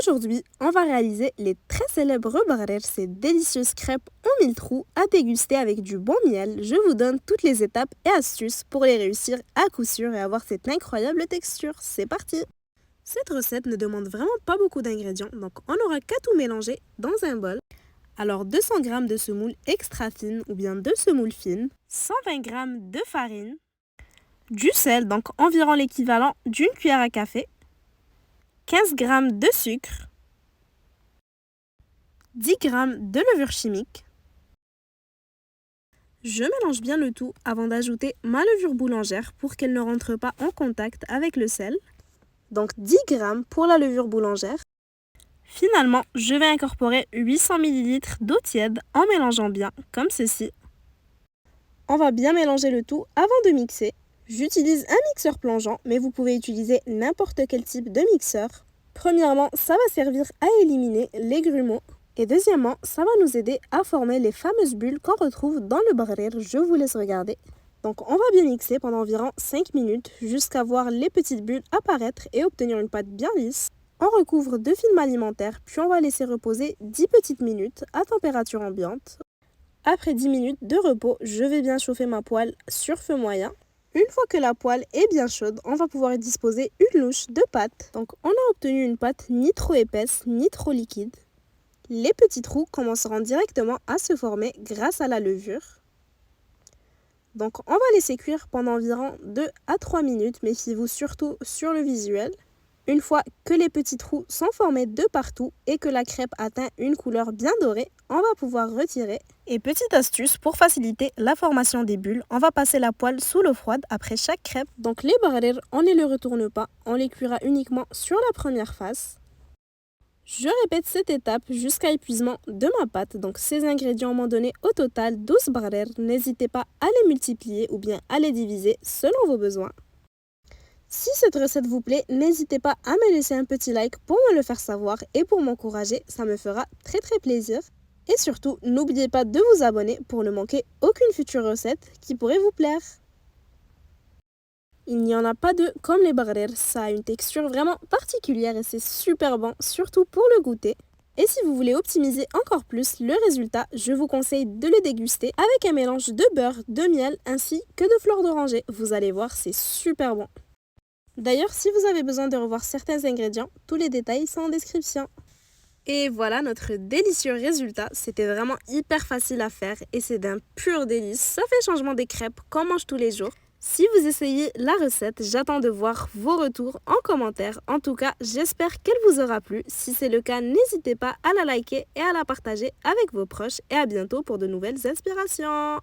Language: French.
Aujourd'hui, on va réaliser les très célèbres barrer, ces délicieuses crêpes en 1000 trous à déguster avec du bon miel. Je vous donne toutes les étapes et astuces pour les réussir à coup sûr et avoir cette incroyable texture. C'est parti! Cette recette ne demande vraiment pas beaucoup d'ingrédients, donc on n'aura qu'à tout mélanger dans un bol. Alors 200 g de semoule extra fine ou bien de semoule fine, 120 g de farine, du sel, donc environ l'équivalent d'une cuillère à café, 15 g de sucre, 10 g de levure chimique. Je mélange bien le tout avant d'ajouter ma levure boulangère pour qu'elle ne rentre pas en contact avec le sel. Donc 10 g pour la levure boulangère. Finalement, je vais incorporer 800 ml d'eau tiède en mélangeant bien, comme ceci. On va bien mélanger le tout avant de mixer. J'utilise un mixeur plongeant, mais vous pouvez utiliser n'importe quel type de mixeur. Premièrement, ça va servir à éliminer les grumeaux. Et deuxièmement, ça va nous aider à former les fameuses bulles qu'on retrouve dans le barrer. Je vous laisse regarder. Donc on va bien mixer pendant environ 5 minutes jusqu'à voir les petites bulles apparaître et obtenir une pâte bien lisse. On recouvre de film alimentaire, puis on va laisser reposer 10 petites minutes à température ambiante. Après 10 minutes de repos, je vais bien chauffer ma poêle sur feu moyen. Une fois que la poêle est bien chaude, on va pouvoir y disposer une louche de pâte. Donc on a obtenu une pâte ni trop épaisse ni trop liquide. Les petits trous commenceront directement à se former grâce à la levure. Donc on va laisser cuire pendant environ 2 à 3 minutes, méfiez-vous surtout sur le visuel. Une fois que les petits trous sont formés de partout et que la crêpe atteint une couleur bien dorée, on va pouvoir retirer. Et petite astuce pour faciliter la formation des bulles, on va passer la poêle sous l'eau froide après chaque crêpe. Donc les barrer, on ne les retourne pas, on les cuira uniquement sur la première face. Je répète cette étape jusqu'à épuisement de ma pâte. Donc ces ingrédients m'ont donné au total 12 barrer. N'hésitez pas à les multiplier ou bien à les diviser selon vos besoins. Si cette recette vous plaît, n'hésitez pas à me laisser un petit like pour me le faire savoir et pour m'encourager, ça me fera très plaisir. Et surtout, n'oubliez pas de vous abonner pour ne manquer aucune future recette qui pourrait vous plaire. Il n'y en a pas deux comme les barrer, ça a une texture vraiment particulière et c'est super bon, surtout pour le goûter. Et si vous voulez optimiser encore plus le résultat, je vous conseille de le déguster avec un mélange de beurre, de miel ainsi que de fleurs d'oranger. Vous allez voir, c'est super bon. D'ailleurs, si vous avez besoin de revoir certains ingrédients, tous les détails sont en description. Et voilà notre délicieux résultat. C'était vraiment hyper facile à faire et c'est d'un pur délice. Ça fait changement des crêpes qu'on mange tous les jours. Si vous essayez la recette, j'attends de voir vos retours en commentaire. En tout cas, j'espère qu'elle vous aura plu. Si c'est le cas, n'hésitez pas à la liker et à la partager avec vos proches. Et à bientôt pour de nouvelles inspirations.